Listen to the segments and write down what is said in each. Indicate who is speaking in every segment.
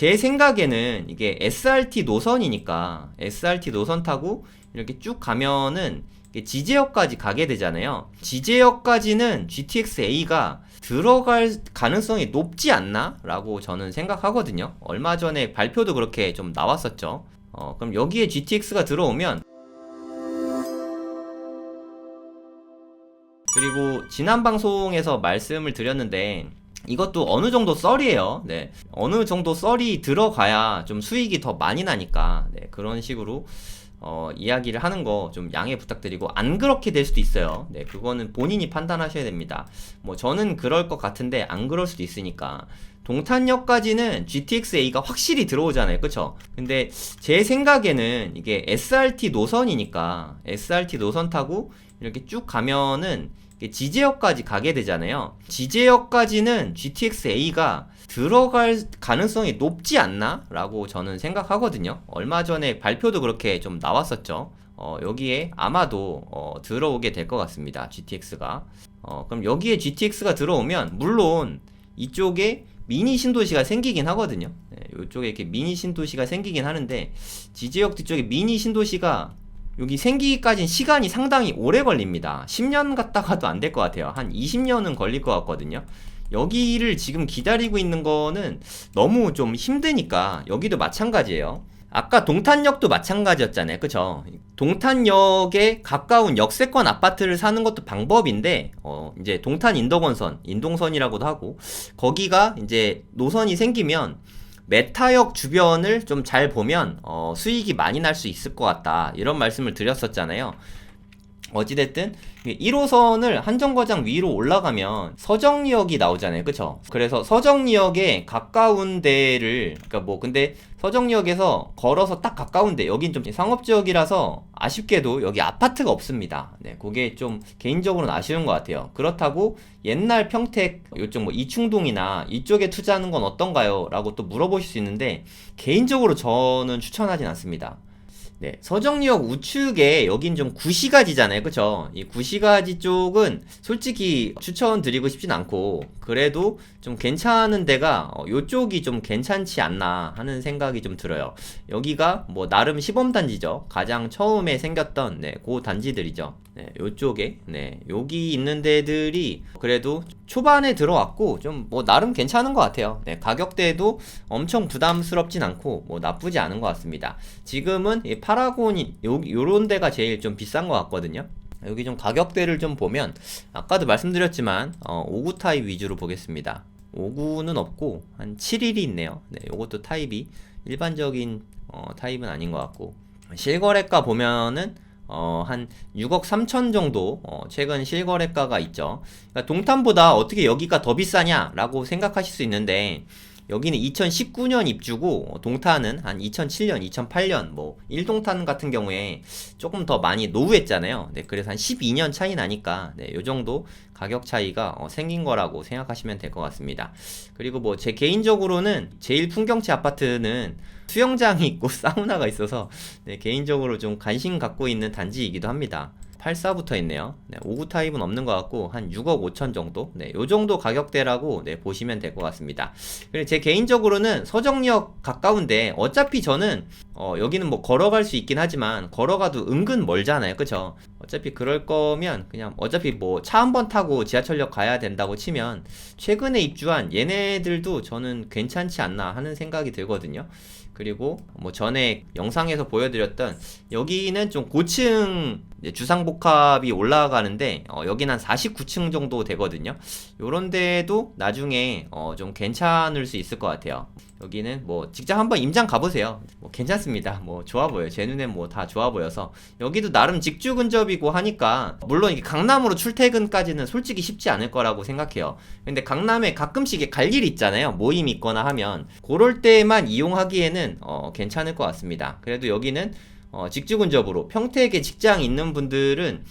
Speaker 1: 제 생각에는 이게 SRT 노선이니까 SRT 노선 타고 이렇게 쭉 가면은 지제역까지 가게 되잖아요. 지제역까지는 GTX A가 들어갈 가능성이 높지 않나? 라고 저는 생각하거든요. 얼마 전에 발표도 그렇게 좀 나왔었죠. 그럼 여기에 GTX가 들어오면, 그리고 지난 방송에서 말씀을 드렸는데 이것도 어느 정도 썰이에요. 네. 어느 정도 썰이 들어가야 좀 수익이 더 많이 나니까, 네. 그런 식으로 이야기를 하는 거 좀 양해 부탁드리고, 안 그렇게 될 수도 있어요. 네. 그거는 본인이 판단하셔야 됩니다. 뭐 저는 그럴 것 같은데 안 그럴 수도 있으니까. 동탄역까지는 GTX A가 확실히 들어오잖아요. 그쵸? 근데 제 생각에는 이게 SRT 노선이니까 SRT 노선 타고 이렇게 쭉 가면은 지제역까지 가게 되잖아요. 지제역까지는 GTX A가 들어갈 가능성이 높지 않나? 라고 저는 생각하거든요. 얼마 전에 발표도 그렇게 좀 나왔었죠. 여기에 아마도 들어오게 될 것 같습니다. GTX가. 그럼 여기에 GTX가 들어오면 물론 이쪽에 미니 신도시가 생기긴 하거든요. 네, 이쪽에 이렇게 미니 신도시가 생기긴 하는데, 지제역 뒤쪽에 미니 신도시가 여기 생기기까지는 시간이 상당히 오래 걸립니다. 10년 갔다가도 안 될 것 같아요. 한 20년은 걸릴 것 같거든요. 여기를 지금 기다리고 있는 거는 너무 좀 힘드니까 여기도 마찬가지예요. 아까 동탄역도 마찬가지였잖아요. 그쵸? 동탄역에 가까운 역세권 아파트를 사는 것도 방법인데, 이제 동탄 인덕원선, 인동선이라고도 하고, 거기가 이제 노선이 생기면 메타역 주변을 좀 잘 보면 수익이 많이 날 수 있을 것 같다, 이런 말씀을 드렸었잖아요. 어찌됐든 1호선을 한정거장 위로 올라가면 서정리역이 나오잖아요. 그쵸? 그래서 서정리역에 가까운 데를, 그러니까 뭐 근데 서정리역에서 걸어서 딱 가까운데, 여긴 좀 상업지역이라서 아쉽게도 여기 아파트가 없습니다. 네, 그게 좀 개인적으로는 아쉬운 것 같아요. 그렇다고 옛날 평택 이쪽 뭐 이충동이나 이쪽에 투자하는 건 어떤가요? 라고 또 물어보실 수 있는데, 개인적으로 저는 추천하진 않습니다. 네, 서정리역 우측에 여긴 좀 구시가지잖아요. 그쵸? 이 구시가지 쪽은 솔직히 추천드리고 싶진 않고, 그래도 좀 괜찮은 데가 요쪽이 좀 괜찮지 않나 하는 생각이 좀 들어요. 여기가 뭐 나름 시범단지죠. 가장 처음에 생겼던, 네, 그 단지들이죠. 네, 요쪽에, 네, 여기 있는 데들이 그래도 초반에 들어왔고 좀 뭐 나름 괜찮은 것 같아요. 네, 가격대도 엄청 부담스럽진 않고 뭐 나쁘지 않은 것 같습니다. 지금은 이 파라곤이 요런 데가 제일 좀 비싼 것 같거든요. 여기 좀 가격대를 좀 보면, 아까도 말씀드렸지만 5구 타입 위주로 보겠습니다. 5구는 없고 한 7일이 있네요. 네, 요것도 타입이 일반적인 타입은 아닌 것 같고, 실거래가 보면은 한 6억 3천 정도 최근 실거래가가 있죠. 그러니까 동탄보다 어떻게 여기가 더 비싸냐 라고 생각하실 수 있는데, 여기는 2019년 입주고 동탄은 한 2007년, 2008년 뭐 1동탄 같은 경우에 조금 더 많이 노후했잖아요. 네, 그래서 한 12년 차이 나니까, 네, 요 정도 가격 차이가 생긴 거라고 생각하시면 될 것 같습니다. 그리고 뭐 제 개인적으로는 제일 풍경채 아파트는 수영장이 있고 사우나가 있어서, 네, 개인적으로 좀 관심 갖고 있는 단지이기도 합니다. 84부터 있네요. 네, 5구 타입은 없는 것 같고 한 6억 5천 정도? 네, 요 정도 가격대라고, 네, 보시면 될 것 같습니다. 그리고 제 개인적으로는 서정역 가까운데, 어차피 저는 여기는 뭐 걸어갈 수 있긴 하지만 걸어가도 은근 멀잖아요. 그쵸? 어차피 그럴 거면 그냥 어차피 뭐 차 한 번 타고 지하철역 가야 된다고 치면 최근에 입주한 얘네들도 저는 괜찮지 않나 하는 생각이 들거든요. 그리고 뭐 전에 영상에서 보여드렸던 여기는 좀 고층 주상복합이 올라가는데, 여기는 한 49층 정도 되거든요. 요런 데도 나중에 좀 괜찮을 수 있을 것 같아요. 여기는 뭐 직접 한번 임장 가보세요. 뭐 괜찮습니다. 뭐 좋아 보여요. 제 눈엔 뭐 다 좋아 보여서. 여기도 나름 직주 근접이고 하니까, 물론 이게 강남으로 출퇴근까지는 솔직히 쉽지 않을 거라고 생각해요. 근데 강남에 가끔씩 갈 일이 있잖아요. 모임 있거나 하면 그럴 때만 이용하기에는 괜찮을 것 같습니다. 그래도 여기는 직주 근접으로 평택에 직장 있는 분들은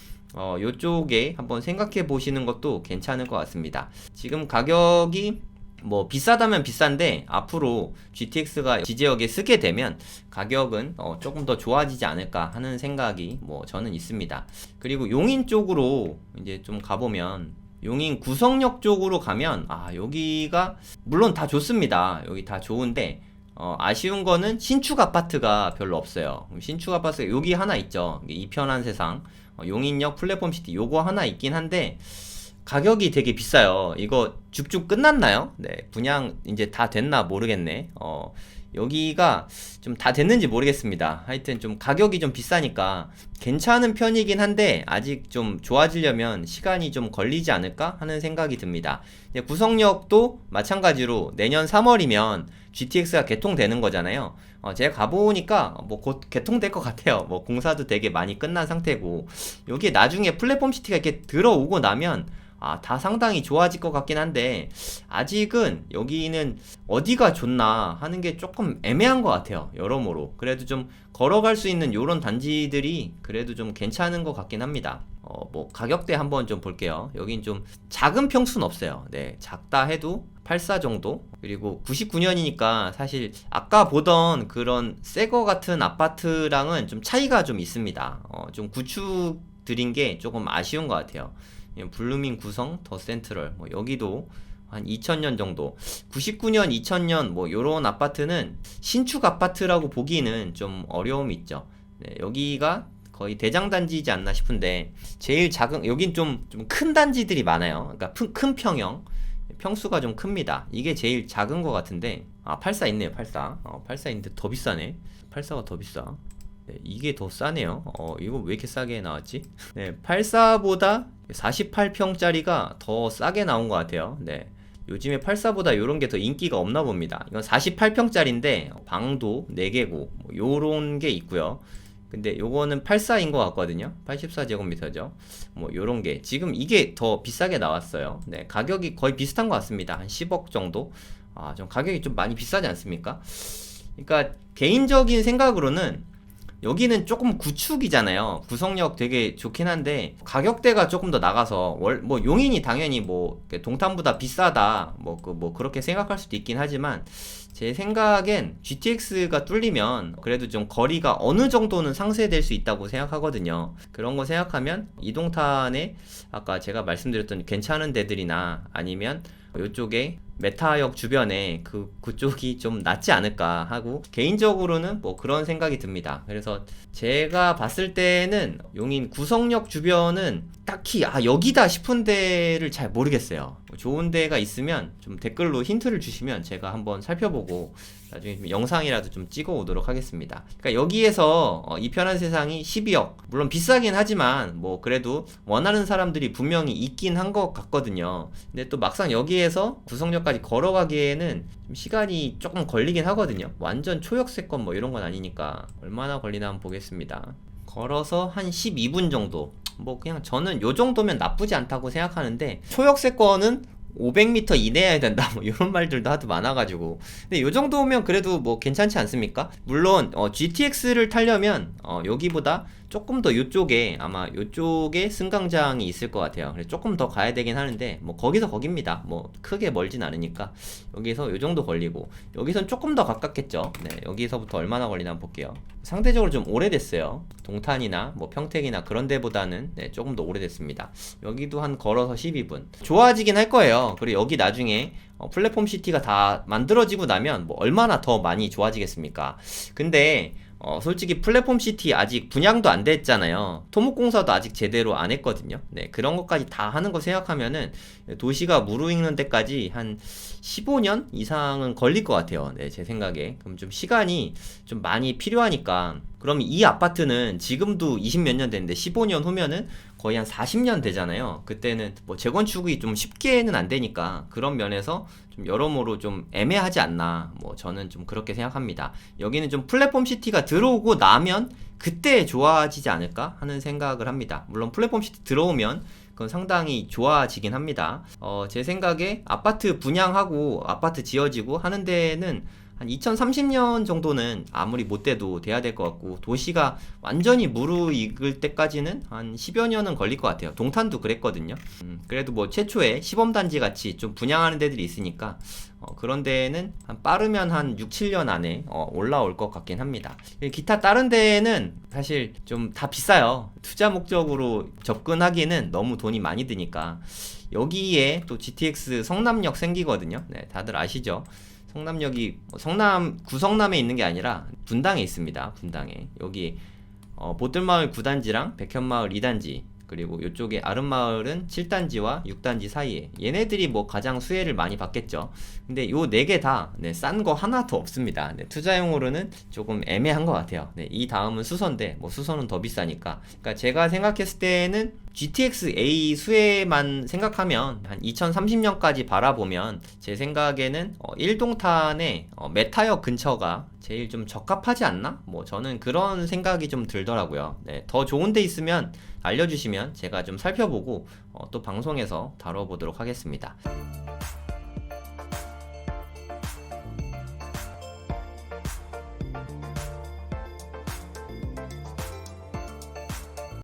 Speaker 1: 요쪽에 한번 생각해 보시는 것도 괜찮을 것 같습니다. 지금 가격이 뭐 비싸다면 비싼데, 앞으로 GTX가 지지역에 쓰게 되면 가격은 조금 더 좋아지지 않을까 하는 생각이 뭐 저는 있습니다. 그리고 용인 쪽으로 이제 좀 가보면, 용인 구성역 쪽으로 가면 여기가 물론 다 좋습니다. 여기 다 좋은데 아쉬운 거는 신축 아파트가 별로 없어요. 신축 아파트가 여기 하나 있죠. 이편한 세상, 용인역 플랫폼시티 요거 하나 있긴 한데 가격이 되게 비싸요. 이거 죽죽 끝났나요? 네, 분양 이제 다 됐나 모르겠네. 여기가 좀 다 됐는지 모르겠습니다. 하여튼 좀 가격이 좀 비싸니까 괜찮은 편이긴 한데 아직 좀 좋아지려면 시간이 좀 걸리지 않을까 하는 생각이 듭니다. 이제 구성역도 마찬가지로 내년 3월이면 GTX가 개통되는 거잖아요. 제가 가보니까 뭐 곧 개통될 것 같아요. 뭐 공사도 되게 많이 끝난 상태고 여기에 나중에 플랫폼 시티가 이렇게 들어오고 나면 다 상당히 좋아질 것 같긴 한데 아직은 여기는 어디가 좋나 하는 게 조금 애매한 것 같아요. 여러모로 그래도 좀 걸어갈 수 있는 요런 단지들이 그래도 좀 괜찮은 것 같긴 합니다. 뭐 가격대 한번 좀 볼게요. 여긴 좀 작은 평수는 없어요. 네, 작다 해도 84 정도. 그리고 99년이니까 사실 아까 보던 그런 새거 같은 아파트랑은 좀 차이가 좀 있습니다. 좀 구축 드린 게 조금 아쉬운 것 같아요. 블루밍 구성, 더 센트럴, 뭐 여기도 한 2000년 정도, 99년, 2000년 뭐 요런 아파트는 신축 아파트라고 보기는 좀 어려움이 있죠. 네, 여기가 거의 대장단지이지 않나 싶은데 제일 작은 여긴 좀 큰 단지들이 많아요. 그러니까 큰 평형, 평수가 좀 큽니다. 이게 제일 작은 것 같은데 84 있네요. 84. 84 있는데 더 비싸네. 84가 더 비싸. 네, 이게 더 싸네요. 이거 왜 이렇게 싸게 나왔지? 네, 84보다 48평짜리가 더 싸게 나온 것 같아요. 네, 요즘에 84보다 이런 게 더 인기가 없나 봅니다. 이건 48평짜리인데 방도 4개고 뭐 요런 게 있고요. 근데 요거는 84인 것 같거든요. 84제곱미터죠. 뭐 요런 게 지금 이게 더 비싸게 나왔어요. 네, 가격이 거의 비슷한 것 같습니다. 한 10억 정도. 좀 가격이 좀 많이 비싸지 않습니까? 그러니까 개인적인 생각으로는 여기는 조금 구축이잖아요. 구성력 되게 좋긴 한데 가격대가 조금 더 나가서 뭐 용인이 당연히 뭐 동탄보다 비싸다 뭐 그렇게 생각할 수도 있긴 하지만 제 생각엔 GTX가 뚫리면 그래도 좀 거리가 어느 정도는 상쇄될 수 있다고 생각하거든요. 그런 거 생각하면 이동탄에 아까 제가 말씀드렸던 괜찮은 데들이나 아니면 이쪽에 메타역 주변에 그쪽이 좀 낫지 않을까 하고 개인적으로는 뭐 그런 생각이 듭니다. 그래서 제가 봤을 때는 용인 구성역 주변은 딱히 여기다 싶은 데를 잘 모르겠어요. 좋은 데가 있으면 좀 댓글로 힌트를 주시면 제가 한번 살펴보고 나중에 좀 영상이라도 좀 찍어 오도록 하겠습니다. 그러니까 여기에서 이 편한 세상이 12억 물론 비싸긴 하지만 뭐 그래도 원하는 사람들이 분명히 있긴 한 것 같거든요. 근데 또 막상 여기에서 구성역까지 걸어가기에는 좀 시간이 조금 걸리긴 하거든요. 완전 초역세권 뭐 이런 건 아니니까 얼마나 걸리나 한번 보겠습니다. 걸어서 한 12분 정도. 뭐 그냥 저는 요 정도면 나쁘지 않다고 생각하는데 초역세권은 500m 이내여야 된다 뭐 이런 말들도 하도 많아가지고 근데 요 정도면 그래도 뭐 괜찮지 않습니까? 물론 GTX를 타려면 여기보다 조금 더 요쪽에 아마 요쪽에 승강장이 있을 것 같아요. 그래서 조금 더 가야 되긴 하는데 뭐 거기서 거깁니다. 뭐 크게 멀진 않으니까 여기서 요 정도 걸리고 여기선 조금 더 가깝겠죠. 네, 여기서부터 얼마나 걸리나 한번 볼게요. 상대적으로 좀 오래됐어요. 동탄이나 뭐 평택이나 그런 데보다는 네, 조금 더 오래됐습니다. 여기도 한 걸어서 12분 좋아지긴 할 거예요. 그리고 여기 나중에 플랫폼 시티가 다 만들어지고 나면 뭐 얼마나 더 많이 좋아지겠습니까? 근데 솔직히 플랫폼 시티 아직 분양도 안 됐잖아요. 토목공사도 아직 제대로 안 했거든요. 네, 그런 것까지 다 하는 거 생각하면은 도시가 무르익는 데까지 한 15년 이상은 걸릴 것 같아요. 네, 제 생각에. 그럼 좀 시간이 좀 많이 필요하니까 그럼 이 아파트는 지금도 20 몇 년 됐는데 15년 후면은 거의 한 40년 되잖아요. 그때는 뭐 재건축이 좀 쉽게는 안 되니까 그런 면에서 좀 여러모로 좀 애매하지 않나 뭐 저는 좀 그렇게 생각합니다. 여기는 좀 플랫폼 시티가 들어오고 나면 그때 좋아지지 않을까 하는 생각을 합니다. 물론 플랫폼 시티 들어오면 그건 상당히 좋아지긴 합니다. 제 생각에 아파트 분양하고 아파트 지어지고 하는 데는 한 2030년 정도는 아무리 못 돼도 돼야 될 것 같고 도시가 완전히 무르익을 때까지는 한 10여 년은 걸릴 것 같아요. 동탄도 그랬거든요. 그래도 뭐 최초에 시범단지 같이 좀 분양하는 데들이 있으니까 그런 데는 빠르면 한 6, 7년 안에 올라올 것 같긴 합니다. 기타 다른 데는 사실 좀 다 비싸요. 투자 목적으로 접근하기에는 너무 돈이 많이 드니까 여기에 또 GTX 성남역 생기거든요. 네, 다들 아시죠? 성남역이 성남 구성남에 있는 게 아니라 분당에 있습니다. 분당에 여기 보뜰마을 9단지랑 백현마을 2단지 그리고 이쪽에 아름마을은 7단지와 6단지 사이에 얘네들이 뭐 가장 수혜를 많이 받겠죠. 근데 요 4개 다 싼 거 하나도 없습니다. 투자용으로는 조금 애매한 것 같아요. 이 다음은 수서인데 뭐 수서는 더 비싸니까. 그러니까 제가 생각했을 때는 GTX A 수혜만 생각하면 한 2030년까지 바라보면 제 생각에는 1동탄의 메타역 근처가 제일 좀 적합하지 않나? 뭐 저는 그런 생각이 좀 들더라고요. 더 좋은 데 있으면 알려주시면 제가 좀 살펴보고 또 방송에서 다뤄보도록 하겠습니다.